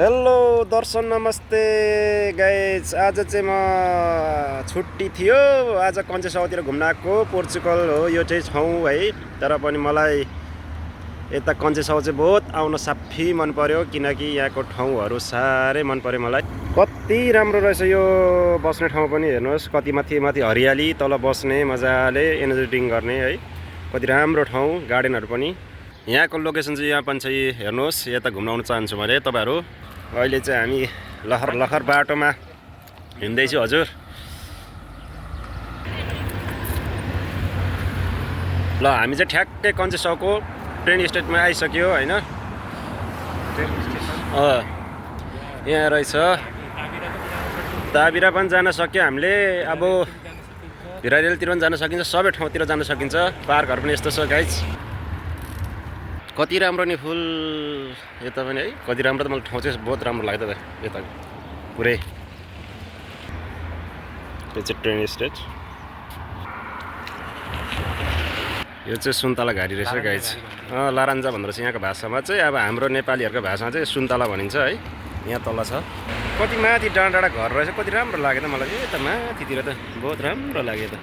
Hello दर्शन नमस्ते guys. आज चाहिँ म छुट्टी थियो, आज कञ्चेसौतिर घुम्न आएको। पोर्चुगल हो यो चाहिँ ठाउँ है, तर पनि मलाई यता कञ्चेसौ चाहिँ बहुत आउन साफी मन पर्यो, किनकि यहाँको ठाउँहरू साह्रै मन पर्यो मलाई। कति राम्रो रहेछ यो बस्ने ठाउँ पनि, हेर्नुहोस् कति माथि माथि हरियाली, तल बस्ने मजाले एनर्जी ड्रिङ्क गर्ने है। कति राम्रो ठाउँ, गार्डनहरू पनि। यहाँको लोकेसन चाहिँ यहाँ पनि छ, हेर्नुहोस्। यता घुम्न आउन चाहन्छु मैले तपाईँहरू। अहिले चाहिँ हामी लहर लहर बाटोमा हिँड्दैछु हजुर। ल हामी चाहिँ ठ्याक्कै कञ्चेसौको ट्रेन स्टेसनमा आइसक्यो होइन। यहाँ रहेछ, ताबिरा पनि जान सक्यो हामीले। अब भिराइरेलतिर पनि जान सकिन्छ, सबै ठाउँतिर जान सकिन्छ। पार्कहरू पनि यस्तो छ गाइज। कति राम्रो नि फुल यता पनि है, कति राम्रो। त मलाई ठाउँ चाहिँ बहुत राम्रो लाग्यो त यता पुरै। यो चाहिँ ट्रेन स्टेट, यो चाहिँ सुन्तला घारी रहेछ गाइज। लारान्जा भन्दो रहेछ यहाँको भाषामा चाहिँ। अब हाम्रो नेपालीहरूको भाषामा चाहिँ सुन्तला भनिन्छ है। यहाँ तल छ, कति माथि डाँडा डाँडा घर रहेछ। कति राम्रो लाग्यो त मलाई यता माथितिर, त बहुत राम्रो लाग्यो त।